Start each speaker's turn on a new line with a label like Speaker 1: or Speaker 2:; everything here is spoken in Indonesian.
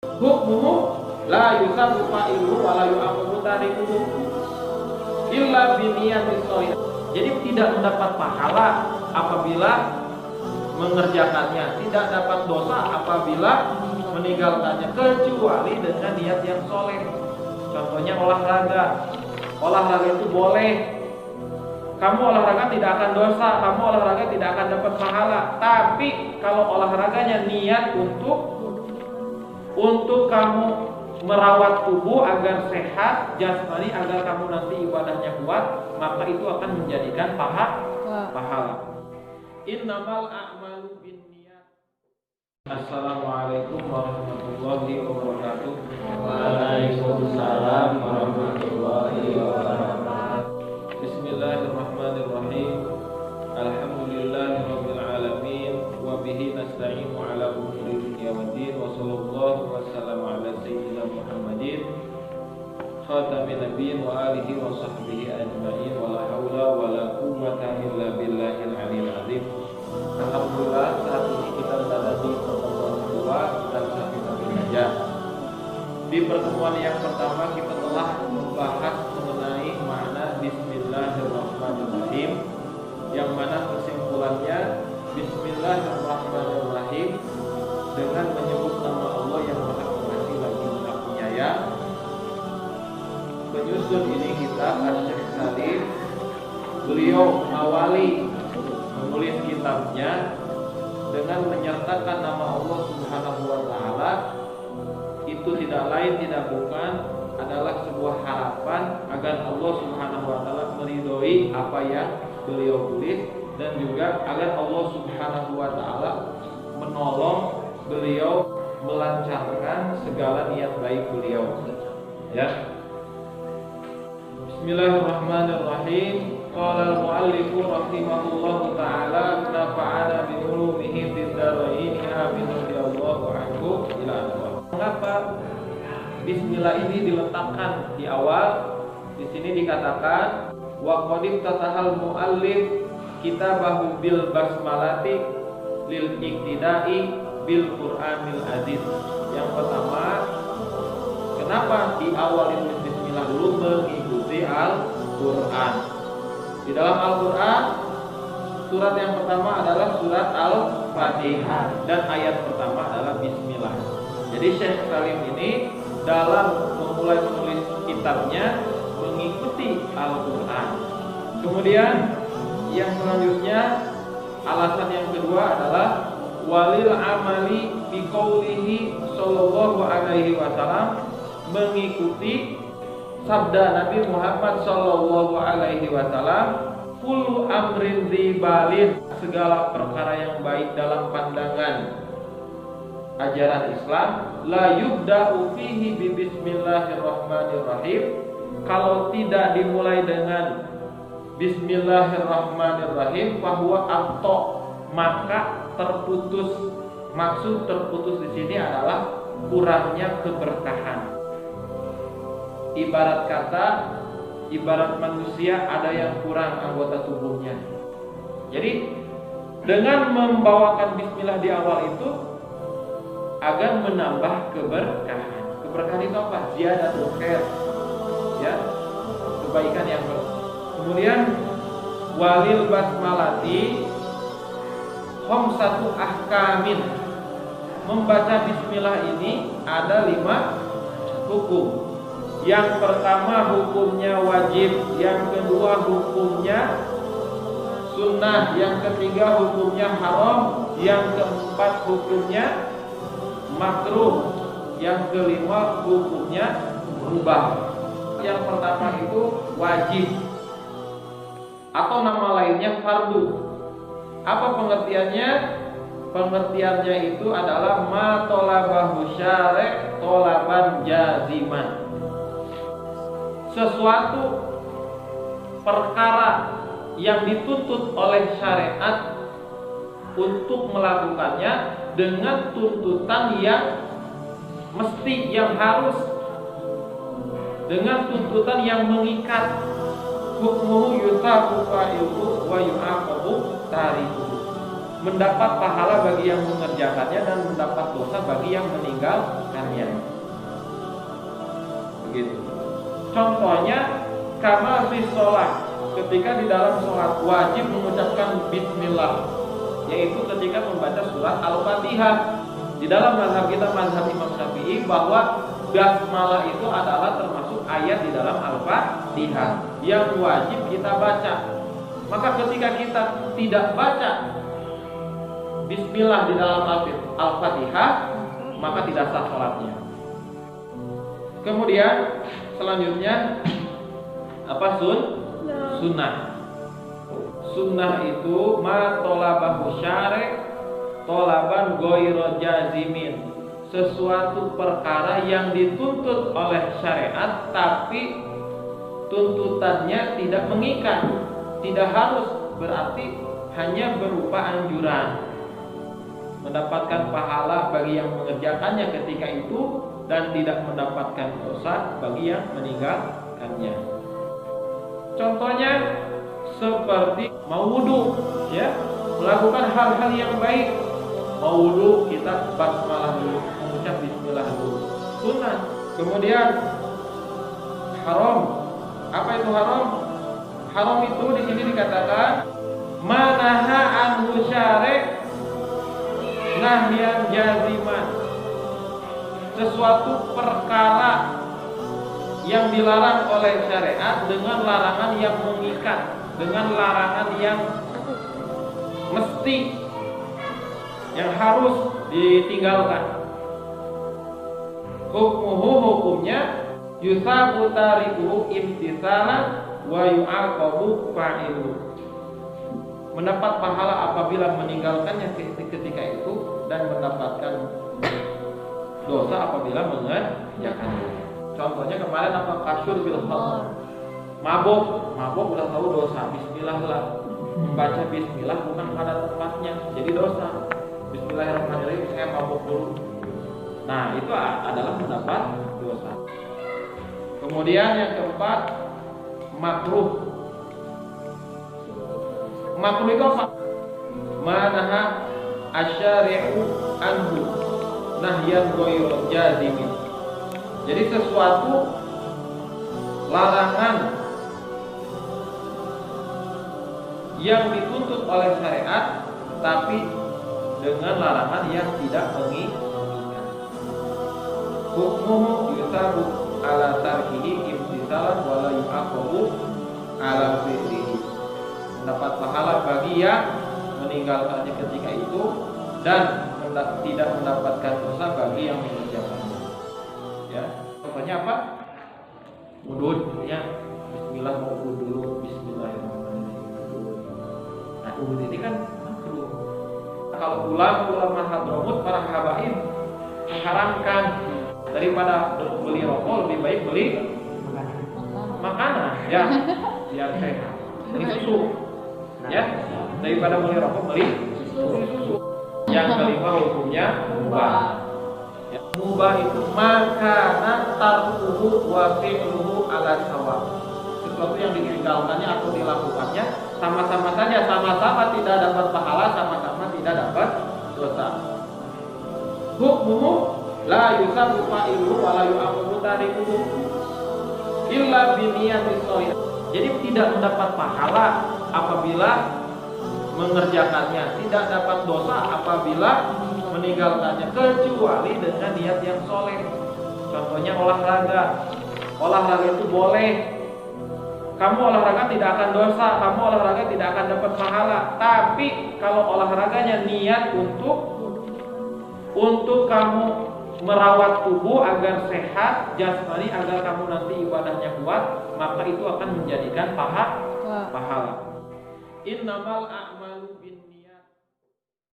Speaker 1: hukmuhu la yusabu fa'iluhu wa la yu'aqabu tarikuhu illa biniyati sholiha. Jadi tidak mendapat pahala apabila mengerjakannya, tidak dapat dosa apabila meninggalkannya, kecuali dengan niat yang soleh. Contohnya olahraga. Olahraga itu boleh. Kamu olahraga tidak akan dosa, kamu olahraga tidak akan dapat pahala. Tapi kalau olahraganya niat untuk kamu merawat tubuh agar sehat jasmani, agar kamu nanti ibadahnya kuat, maka itu akan menjadikan pahala. Innamal a'malu binniyat. Assalamualaikum warahmatullahi wabarakatuh.
Speaker 2: Waalaikumsalam warahmatullahi wabarakatuh.
Speaker 1: Bismillahirrahmanirrahim. Alhamdulillahirabbil alamin wa bihi nasta'inu ala umuri dunya waddin wa sallallahu wasallam ala sayyidina Muhammadin khatamin nabiyyin wa alihi wa sahbihi ajma'in wa la haula wa la quwwata illa billahil aliyil azim. Alhamdulillah, saat ini kita berada di pertemuan kedua kitab Syafi'ul Najah. Di pertemuan yang pertama kita telah membahas mengenai makna Bismillahirrahmanirrahim, yang mana kesimpulannya Bismillahirrahmanirrahim dengan menyebut nama Allah yang Maha Pengasih lagi Maha Penyayang. Penyusun ini kitab Asy-Syaikh Salim, beliau mengawali menulis kitabnya dengan menyertakan nama Allah Subhanahu wa taala. Itu tidak lain tidak bukan adalah sebuah harapan agar Allah Subhanahu wa taala meridhoi apa yang beliau tulis, dan juga agar Allah Subhanahu wa taala menolong beliau melancarkan segala niat baik beliau. Ya. Bismillahirrahmanirrahim. Qala al-mu'allif rahimahullahu ta'ala nafa'ana bi ulumihi fid dharain amin radhiyallahu anhu ila akhir. Mengapa bismillah ini diletakkan di awal? Di sini dikatakan wa qad tatahal mu'allif kitabahu bil basmalati lil iktidai bil Qur'anil aziz. Yang pertama, kenapa di awal itu bismillah dulu? Mengikuti Al-Qur'an. Di dalam Al-Quran, surat yang pertama adalah surat Al-Fatihah, dan ayat pertama adalah Bismillah. Jadi Syekh Salim ini dalam memulai menulis kitabnya mengikuti Al-Quran. Kemudian yang selanjutnya, alasan yang kedua adalah walil amali biqaulihi sallallahu alaihi wasallam, mengikuti sabda Nabi Muhammad sallallahu alaihi wasallam, kullu amrin dzibalin, segala perkara yang baik dalam pandangan ajaran Islam, la yubda'u fihi bi bismillahirrahmanirrahim, kalau tidak dimulai dengan bismillahirrahmanirrahim, fahuwa akhta, maka terputus. Maksud terputus di sini adalah kurangnya keberkahan. Ibarat kata, ibarat manusia ada yang kurang anggota tubuhnya. Jadi dengan membawakan bismillah di awal itu agar menambah keberkahan. Keberkahan itu apa? Ziyadatul khair, ya, kebaikan yang kemudian walil basmalati khamsatu ahkamin, membaca bismillah ini ada 5 hukum. Yang pertama hukumnya wajib, yang kedua hukumnya sunnah, yang ketiga hukumnya haram, yang keempat hukumnya makruh, yang kelima hukumnya mubah. Yang pertama itu wajib, atau nama lainnya fardu. Apa pengertiannya? Pengertiannya itu adalah ma tolabahu syari' tolaban jaziman, sesuatu perkara yang dituntut oleh syariat untuk melakukannya dengan tuntutan yang mesti, yang harus, dengan tuntutan yang mengikat. Hukmuhu yusabu fa'iluhu wa yu'aqabu tarikuhu. mendapat pahala bagi yang mengerjakannya dan mendapat dosa bagi yang meninggalkannya. Begitu. Contohnya kama fi sholat, ketika di dalam sholat wajib mengucapkan bismillah, yaitu ketika membaca surat Al-Fatihah. Di dalam mazhab kita, mazhab Imam Syafi'i, bahwa basmalah itu adalah termasuk ayat di dalam Al-Fatihah yang wajib kita baca. Maka ketika kita tidak baca bismillah di dalam Al-Fatihah, maka tidak sah sholatnya. Kemudian selanjutnya apa sunnah. Sunnah itu ma tolabahu syari' tolaban ghairu jazimin, sesuatu perkara yang dituntut oleh syariat tapi tuntutannya tidak mengikat, tidak harus berarti hanya berupa anjuran. Mendapatkan pahala bagi yang mengerjakannya ketika itu dan tidak mendapatkan dosa bagi yang meninggalkannya. Contohnya seperti mau wudu, ya, melakukan hal-hal yang baik. Mau wudu kita basmalah dulu, mengucap bismillah dulu, sunnah. Kemudian haram, apa itu haram? Haram itu di sini dikatakan manaha anhu syari' nahyan jaziman, sesuatu perkara yang dilarang oleh syariat dengan larangan yang mengikat, dengan larangan yang mesti, yang harus ditinggalkan. Hukumnya yusabu tariku imtisalan wa yu'aqabu fa'ilu, mendapat pahala apabila meninggalkannya ketika itu dan mendapatkan dosa apabila mengerjakannya. Contohnya kemarin apa? Kasyur bil khamr, mabuk udah tahu dosa, bismillah lah. Membaca bismillah bukan pada tempatnya, jadi dosa. Bismillahirrahmanirrahim, saya mabuk dulu. Nah, itu adalah mendapat dosa. Kemudian yang keempat, makruh. Makruh itu apa? Manaha asyari'u anhu nahyan ghairu jazimin. Jadi sesuatu larangan yang dituntut oleh syariat tapi dengan larangan yang tidak mengikat. Hukmuhu yusabu ala tarkihi imtisalan wala yu'aqabu ala fi'lihi, mendapat pahala bagi yang meninggalkannya ketika itu dan tidak mendapatkan dosa bagi yang mengerjakannya. Ya, contohnya apa? Wudhu, ya, bismillah, mau wudhu dulu, bismillahirrahmanirrahim. Nah, wudhu ini kan makruh. Kalau ulama hadramut, para habaib mengharamkan daripada beli rokok lebih baik beli makanan, ya, biar sehat. Beli susu, ya, daripada beli rokok beli susu. Yang kelima hukumnya mubah. Ya, mubah itu makanan tarkuhu wa fi'luhu ala sawa, sesuatu yang ditinggalkannya atau dilakukannya sama-sama saja, sama-sama tidak dapat pahala, sama-sama tidak dapat dosa. Hukmuhu la yusabu fa'iluhu wa la yu'aqabu tarikuhu illa biniyati sholiah. Jadi tidak mendapat pahala apabila mengerjakannya, tidak dapat dosa apabila meninggalkannya, kecuali dengan niat yang soleh. Contohnya olahraga. Olahraga itu boleh. Kamu olahraga tidak akan dosa, kamu olahraga tidak akan dapat pahala. Tapi kalau olahraganya niat untuk kamu merawat tubuh agar sehat jasmani, agar kamu nanti ibadahnya kuat, maka itu akan menjadikan pahala. Innamal a'malu bin